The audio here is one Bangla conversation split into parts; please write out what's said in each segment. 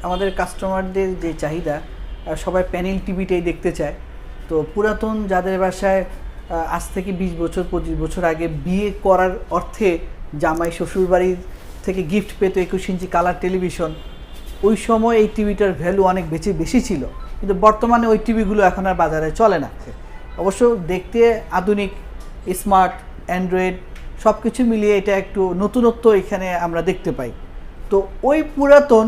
আমাদের কাস্টমারদের যে চাহিদা সবাই প্যানেল টিভিটাই দেখতে চায়। তো পুরাতন যাদের বাসায় আজ থেকে 20 বছর 25 বছর আগে বিয়ে করার অর্থে জামাই শ্বশুরবাড়ির থেকে গিফট পেত 21 ইঞ্চি কালার টেলিভিশন, ওই সময় এই টিভিটার ভ্যালু অনেক বেশি ছিল, কিন্তু বর্তমানে ওই টিভিগুলো এখন আর বাজারে চলে না। অবশ্য দেখতে আধুনিক, স্মার্ট, অ্যান্ড্রয়েড সব কিছু মিলিয়ে এটা একটু নতুনত্ব এখানে আমরা দেখতে পাই। তো ওই পুরাতন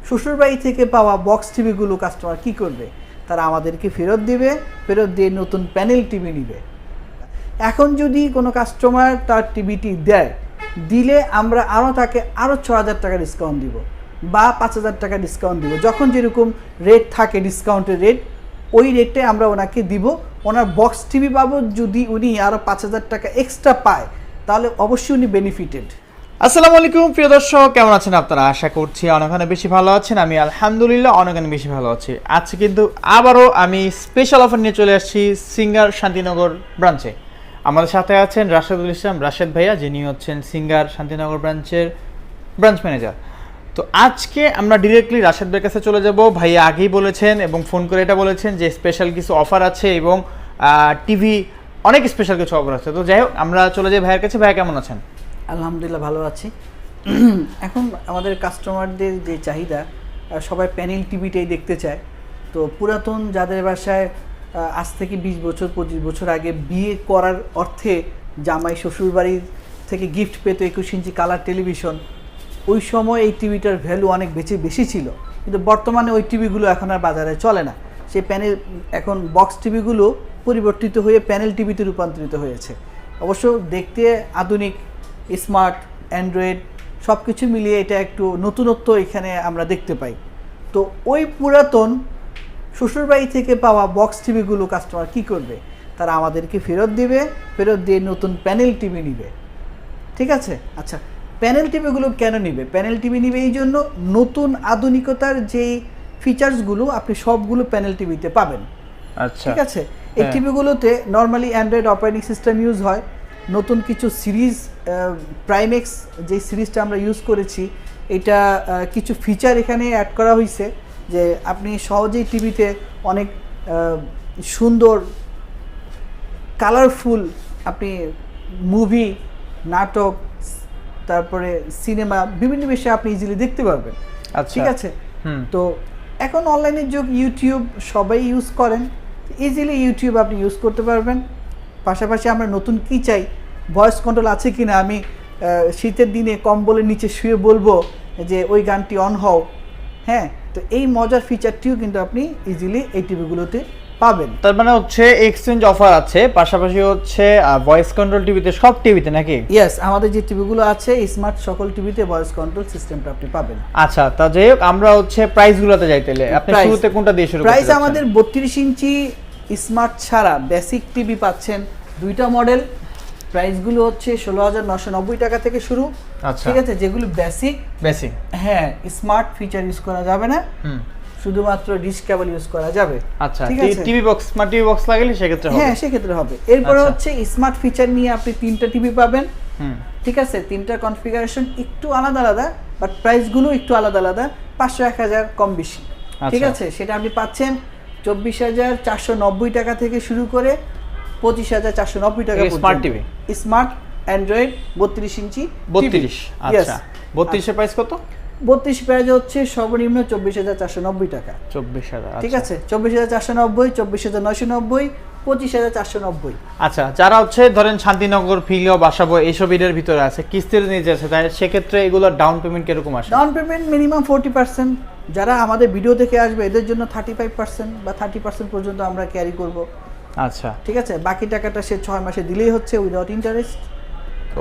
শ্বশুরবাড়ি থেকে পাওয়া বক্স টিভিগুলো কাস্টমার কি করবে, তারা আমাদেরকে ফেরত দিবে, ফেরত দিয়ে নতুন প্যানেল টিভি নিবে। এখন যদি কোনো কাস্টমার তার টিভিটি দিলে আমরা তাকে আরও 6,000 টাকা ডিসকাউন্ট দিব বা 5,000 টাকা ডিসকাউন্ট দিব। যখন যেরকম রেট থাকে ডিসকাউন্টের রেট, ওই রেটে আমরা ওনাকে দিব। ওনার বক্স টিভি বাবদ যদি উনি আরও 5,000 টাকা এক্সট্রা পায়, তাহলে অবশ্যই উনি বেনিফিটেড। আসসালামু আলাইকুম প্রিয় দর্শক, কেমন আছেন আপনারা? আশা করছি অনেকখানে বেশি ভালো আছেন। আমি আলহামদুলিল্লাহ অনেকখানে বেশি ভালো আছি। আজকে কিন্তু আবারও আমি স্পেশাল অফার নিয়ে চলে আসছি সিঙ্গার শান্তিনগর ব্রাঞ্চে। আমাদের সাথে আছেন রাশেদুল ইসলাম, রাশেদ ভাইয়া, যিনি হচ্ছেন সিঙ্গার শান্তিনগর ব্রাঞ্চের ব্রাঞ্চ ম্যানেজার। তো আজকে আমরা ডিরেক্টলি রাশেদ ভাইয়ের কাছে চলে যাব। ভাইয়া আগেই বলেছেন এবং ফোন করে এটা বলেছেন যে স্পেশাল কিছু অফার আছে এবং টিভি অনেক স্পেশাল কিছু অফার আছে। তো যাই হোক, আমরা চলে যাই ভাইয়ের কাছে। ভাইয়া কেমন আছেন? আলহামদুলিল্লাহ ভালো আছি। এখন আমাদের কাস্টমারদের যে চাহিদা সবাই প্যানেল টিভিটাই দেখতে চায়। তো পুরাতন যাদের বাসায় আজ থেকে 20 বছর 25 বছর আগে বিয়ে করার অর্থে জামাই শ্বশুরবাড়ির থেকে গিফট পেত 21 ইঞ্চি কালার টেলিভিশন, ওই সময় এই টিভিটার ভ্যালু অনেক বেশি ছিল, কিন্তু বর্তমানে ওই টিভিগুলো এখন আর বাজারে চলে না। সেই প্যানেল এখন বক্স টিভিগুলো পরিবর্তিত হয়ে প্যানেল টিভিতে রূপান্তরিত হয়েছে। অবশ্য দেখতে আধুনিক, স্মার্ট, অ্যান্ড্রয়েড সব কিছু মিলিয়ে এটা একটু নতুনত্ব এখানে আমরা দেখতে পাই। তো ওই পুরাতন শ্বশুরবাড়ি থেকে পাওয়া বক্স টিভিগুলো কাস্টমার কি করবে, তারা আমাদেরকে ফেরত দিবে, ফেরত দিয়ে নতুন প্যানেল টিভি নিবে। ঠিক আছে? আচ্ছা, প্যানেল টিভিগুলো কেন নিবে? প্যানেল টিভি নিবে এই জন্য, নতুন আধুনিকতার যেই ফিচার্সগুলো আপনি সবগুলো প্যানেল টিভিতে পাবেন। আচ্ছা, ঠিক আছে? এই টিভিগুলোতে normally android operating system use হয়। নতুন কিছু সিরিজ, প্রাইমেক্স যে সিরিজটা আমরা ইউজ করেছি, এটা কিছু ফিচার এখানে অ্যাড করা হয়েছে যে আপনি সহজেই টিভিতে অনেক সুন্দর কালারফুল আপনি মুভি, নাটক, তারপরে সিনেমা, বিভিন্ন বিষয়ে আপনি ইজিলি দেখতে পারবেন। ঠিক আছে? তো এখন অনলাইনের যুগ, ইউটিউব সবাই ইউজ করেন, ইজিলি ইউটিউব আপনি ইউজ করতে পারবেন। পাশাপাশি আমরা নতুন কি চাই, ভয়েস কন্ট্রোল আছে কি না, আমি শীতের দিনে কম্বলের নিচে শুয়ে বলবো যে ওই গানটি অন হও। হ্যাঁ, তো এই মজার ফিচারটিও কিন্তু আপনি ইজিলি এই টিভিগুলোতে পাবেন। তার মানে হচ্ছে এক্সচেঞ্জ অফার আছে, পাশাপাশি হচ্ছে ভয়েস কন্ট্রোল টিভিতে, সব টিভিতে নাকি? ইয়েস, আমাদের যে টিভিগুলো আছে স্মার্ট সকল টিভিতে ভয়েস কন্ট্রোল সিস্টেমটা আপনি পাবেন। আচ্ছা, তা যাই হোক, আমরা হচ্ছে প্রাইসগুলোতে যাই তাহলে। আপনি শুরুতে কোনটা দিয়ে শুরু করতে প্রাইস চাচ্ছেন? আমাদের 32 ইঞ্চি স্মার্ট ছাড়া বেসিক টিভি পাচ্ছেন দুইটা মডেল। প্রাইসগুলো হচ্ছে 16,990 টাকা থেকে শুরু। আচ্ছা, ঠিক আছে? যেগুলো বেসিক, হ্যাঁ, স্মার্ট ফিচার ইউজ করা যাবে না, শুধুমাত্র ডিশ কেবল ইউজ করা যাবে। আচ্ছা, TV box, smart TV box লাগালে সেক্ষেত্রে হবে? হ্যাঁ, সেক্ষেত্রে হবে। এরপরে হচ্ছে স্মার্ট ফিচার নিয়ে আপনি 3টা টিভি পাবেন। ঠিক আছে? 3টা কনফিগারেশন একটু আলাদা আলাদা, বাট প্রাইসগুলো একটু আলাদা আলাদা, 500-1000 কম বেশি। ঠিক আছে? সেটা আপনি পাচ্ছেন 24,490 টাকা থেকে শুরু করে 25,490 টাকা স্মার্ট টিভি, স্মার্ট অ্যান্ড্রয়েড 32 ইঞ্চি। 32। আচ্ছা, 32 এর প্রাইস কত? 32 প্রাইস হচ্ছে সর্বনিম্ন 24,490 টাকা। 24,000। ঠিক আছে? 24,490, 24,990, 25,490। আচ্ছা, যারা হচ্ছে ধরেন শান্তিনগর, ফিলিও, বাসাবো এইসব এর ভিতরে আছে, কিস্তিতে নিয়ে যাচ্ছে, তাই সেক্ষেত্রে এগুলোর ডাউন পেমেন্ট কিরকম আসে? Down payment minimum 40%। যারা আমাদের ভিডিও দেখে আসবে এদের জন্য 35% বা 30% পর্যন্ত আমরা ক্যারি করব। আচ্ছা, ঠিক আছে? বাকি টাকাটা সে 6 মাসে দিলেই হচ্ছে উইদাউট ইন্টারেস্ট।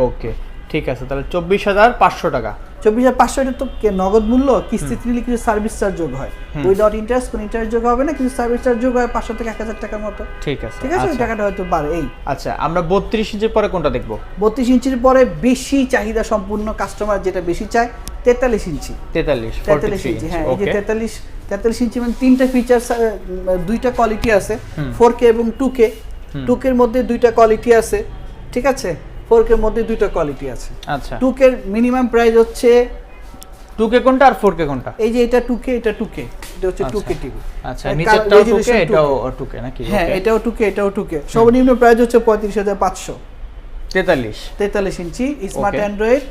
ওকে, ঠিক আছে। তাহলে 24,500 টাকা। 24,500 এটা তো নগদ মূল্য। কিস্তিতে নিলে কিছু সার্ভিস চার্জ যোগ হয়, উইদাউট ইন্টারেস্ট কোনো ইন্টারেস্ট যোগ হবে না, কিন্তু সার্ভিস চার্জ যোগ হয় 500 থেকে 1000 টাকার মতো। ঠিক আছে, ঠিক আছে? ওই টাকাটা হয়তো বাড়ে। এই আচ্ছা, আমরা 32 ইঞ্চির পরে কোনটা দেখব? 32 ইঞ্চির পরে বেশি চাহিদা সম্পূর্ণ কাস্টমার যেটা বেশি চায় 43 ইঞ্চি। 43 ইঞ্চি, হ্যাঁ। এই যে 43 ইঞ্চি মানে 3টা ফিচার্স, 2টা কোয়ালিটি আছে, 4K এবং 2K। 2K এর মধ্যে 2টা কোয়ালিটি আছে। ঠিক আছে? 4K এর মধ্যে 2টা কোয়ালিটি আছে। আচ্ছা, 2K এর মিনিমাম প্রাইস হচ্ছে 2K কোনটা আর 4K কোনটা? এই যে এটা 2K, এটা 2K, এটা হচ্ছে 2K টিভি। আচ্ছা, নিচেরটাও 2K, এটাও 2K নাকি? হ্যাঁ, এটাও 2K, এটাও 2K। সর্বনিম্ন প্রাইস হচ্ছে 35,500। 43 ইঞ্চি স্মার্ট অ্যান্ড্রয়েড,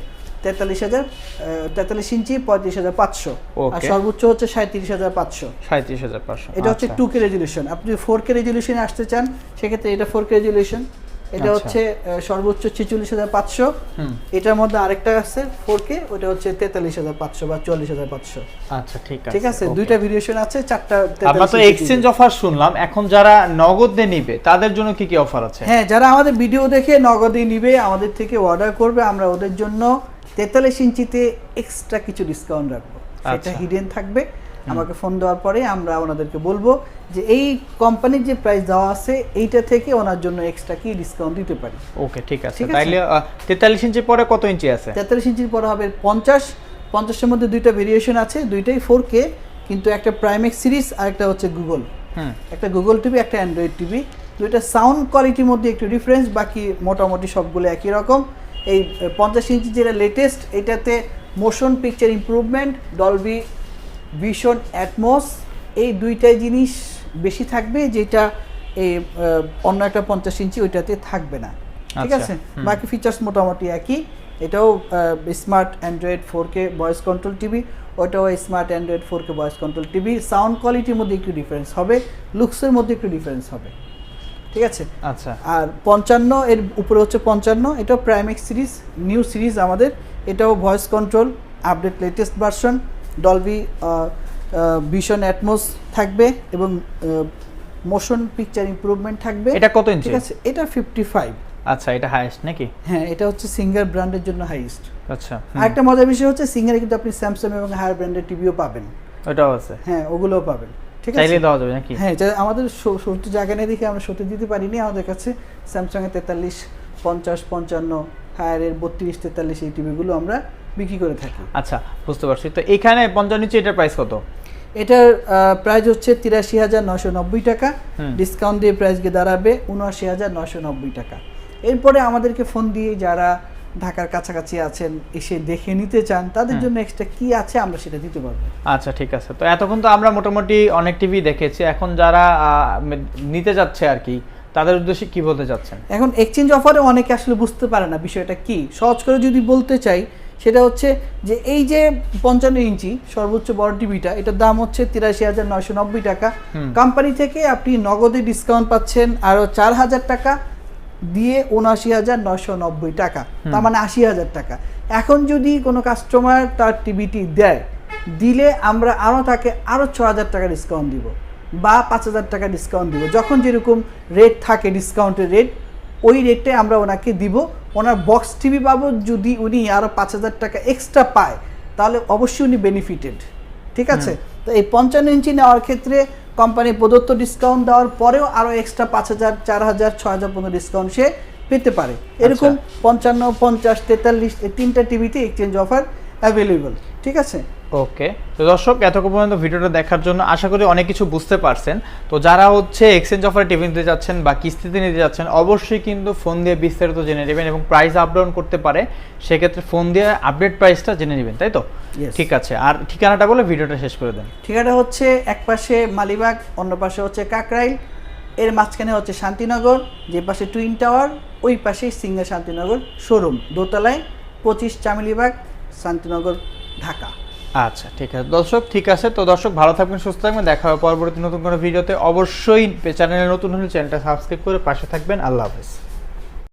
43 ইঞ্চি 35,500। আর সর্বোচ্চ হচ্ছে 37,500। 37,500। এটা হচ্ছে 2K রেজলিউশন। আপনি যদি 4K রেজলিউশনে আসতে চান সেক্ষেত্রে এটা 4K রেজলিউশন, এটা হচ্ছে সর্বোচ্চ 46,500। এটার মধ্যে আরেকটা আছে 4K, ওটা হচ্ছে 43,500 বা 44,500। আচ্ছা, ঠিক আছে, দুইটা ভেরিয়েশন আছে, চারটা। আমরা তো এক্সচেঞ্জ অফার শুনলাম, এখন যারা নগদে নিবে তাদের জন্য কি কি অফার আছে? হ্যাঁ, যারা আমাদের ভিডিও দেখে নগদে নিবে, আমাদের থেকে অর্ডার করবে, আমরা ওদের জন্য 43 ইঞ্চিতে এক্সট্রা কিছু ডিসকাউন্ট রাখবো, সেটা হিডেন থাকবে। আমাকে ফোন দেওয়ার পরে আমরা ওনাদেরকে বলবো যে এই কোম্পানির যে প্রাইস দেওয়া আছে এইটা থেকে ওনার জন্য এক্সট্রা কি ডিসকাউন্ট দিতে পারি। ওকে, ঠিক আছে। তাইলে 43 ইঞ্চি পরে কত ইঞ্চি আছে? 43 ইঞ্চির পরে হবে 50 এর মধ্যে দুইটা ভেরিয়েশন আছে, দুইটাই 4K, কিন্তু একটা প্রাইমেক্স সিরিজ আর একটা হচ্ছে গুগল। একটা গুগল টিভি, একটা অ্যান্ড্রয়েড টিভি। দুইটা সাউন্ড কোয়ালিটির মধ্যে একটু ডিফারেন্স, বাকি মোটামুটি সবগুলো একই রকম। এই 50 ইঞ্চি যেটা লেটেস্ট, এটাতে motion picture improvement, Dolby vision, atoms, এই দুইটাই জিনিস বেশি থাকবে, যেটা এই অন্য একটা 50 ইঞ্চি ওইটাতে থাকবে না। ঠিক আছে, বাকি ফিচার্স মোটামুটি একই। এটাও smart android 4K voice control TV, ওটাও smart android 4K voice control TV. Sound কোয়ালিটির মধ্যে একটু ডিফারেন্স হবে, লুকসের মধ্যে একটু ডিফারেন্স হবে। ঠিক আছে, আচ্ছা। আর 55 এর উপরে হচ্ছে 55, এটাও প্রাইমেক্স সিরিজ, নিউ সিরিজ আমাদের। এটাও voice control, update latest version, Dolby vision, atoms থাকবে এবং মোশন পিকচার ইমপ্রুভমেন্ট থাকবে। এটা কত ইঞ্চি? ঠিক আছে, এটা 55। আচ্ছা, এটা হাইয়েস্ট নাকি? হ্যাঁ, এটা হচ্ছে সিঙ্গার ব্র্যান্ডের জন্য হাইয়েস্ট। আচ্ছা, আরেকটা মজার বিষয় হচ্ছে সিঙ্গারে কিন্তু আপনি স্যামসাং এবং হায়ার ব্র্যান্ডের টিভিও পাবেন। ওটাও আছে? হ্যাঁ, ওগুলোও পাবেন। ঠিক আছে, চাইলে দেওয়া যাবে নাকি? হ্যাঁ, আমাদের সত্যি জায়গা নেই দেখে আমরা সত্যি দিতে পারিনি। আমাদের কাছে স্যামসাং এর 43, 50, 55, হায়ারের 32, 43 এই টিভিগুলো আমরা বিক্রি করে থাকি। আচ্ছা, বুঝতে পারছি। তো এখানে 55 ইঞ্চি এটার প্রাইস কত? এটার প্রাইস হচ্ছে 83,990 টাকা। ডিসকাউন্ট দিয়ে প্রাইস গিয়ে দাঁড়াবে 79,990 টাকা। এরপরে আমাদেরকে ফোন দিয়ে যারা ঢাকার কাছাকাছি আছেন এসে দেখে নিতে চান, তাদের জন্য এক্সট্রা কি আছে আমরা সেটা দিতে পারবো। আচ্ছা, ঠিক আছে। তো এতক্ষণ তো আমরা মোটামুটি অনেক টিভি দেখেছি, এখন যারা নিতে যাচ্ছে আর কি, তাদের উদ্দেশ্যে কি বলতে চাচ্ছেন? এখন এক্সচেঞ্জ অফারে অনেকে আসলে বুঝতে পারে না বিষয়টা কি। সহজ করে যদি বলতে চাই, সেটা হচ্ছে যে এই যে 55 ইঞ্চি সর্বোচ্চ বড় টিভিটা, এটার দাম হচ্ছে 83,990 টাকা। কোম্পানি থেকে আপনি নগদে ডিসকাউন্ট পাচ্ছেন আরও 4,000 টাকা দিয়ে 79,990 টাকা, তার মানে 80,000 টাকা। এখন যদি কোনো কাস্টমার তার টিভিটি দিলে আমরা আরও তাকে আরও 6,000 টাকা ডিসকাউন্ট দিব বা 5,000 টাকা ডিসকাউন্ট দিব। যখন যেরকম রেট থাকে ডিসকাউন্টের রেট, ওই রেটে আমরা ওনাকে দিব। ওনার বক্স টিভি বাবদ যদি উনি আরও 5,000 টাকা এক্সট্রা পায়, তাহলে অবশ্যই উনি বেনিফিটেড। ঠিক আছে, তো এই 55 ইঞ্চি নেওয়ার ক্ষেত্রে কোম্পানি প্রদত্ত ডিসকাউন্ট দেওয়ার পরেও আরও এক্সট্রা 5,000, 4,000, 6,000 পর্যন্ত ডিসকাউন্ট সে পেতে পারে। এরকম 55, 50, 43 এই তিনটা টিভিতে এক্সচেঞ্জ অফার অ্যাভেলেবল। ঠিক আছে, ওকে। তো দর্শক, এতক্ষণ পর্যন্ত ভিডিওটা দেখার জন্য আশা করি অনেক কিছু বুঝতে পারছেন। তো যারা হচ্ছে এক্সচেঞ্জ অফারে টিভি নিতে যাচ্ছেন বা কিস্তিতে নিতে যাচ্ছেন, অবশ্যই কিন্তু ফোন দিয়ে বিস্তারিত জেনে নেবেন এবং প্রাইস আপ ডাউন করতে পারে, সেক্ষেত্রে ফোন দিয়ে আপডেট প্রাইসটা জেনে নেবেন, তাই তো? ঠিক আছে, আর ঠিকানাটা বলে ভিডিওটা শেষ করে দেন। ঠিকানা হচ্ছে এক পাশে মালিবাগ, অন্য পাশে হচ্ছে কাকরাইল, এর মাঝখানে হচ্ছে শান্তিনগর, যে পাশে টুইন টাওয়ার ওই পাশেই সিঙ্গার শান্তিনগর শোরুম, দোতলায় 25 চামেলিবাগ, শান্তিনগর, ঢাকা। আচ্ছা, ঠিক আছে দর্শক, ঠিক আছে। তো দর্শক, ভালো থাকবেন, সুস্থ থাকবেন, দেখা হবে পরবর্তী নতুন কোনো ভিডিওতে। অবশ্যই চ্যানেলে নতুন হলে চ্যানেলটা সাবস্ক্রাইব করে পাশে থাকবেন। আল্লাহ হাফেজ।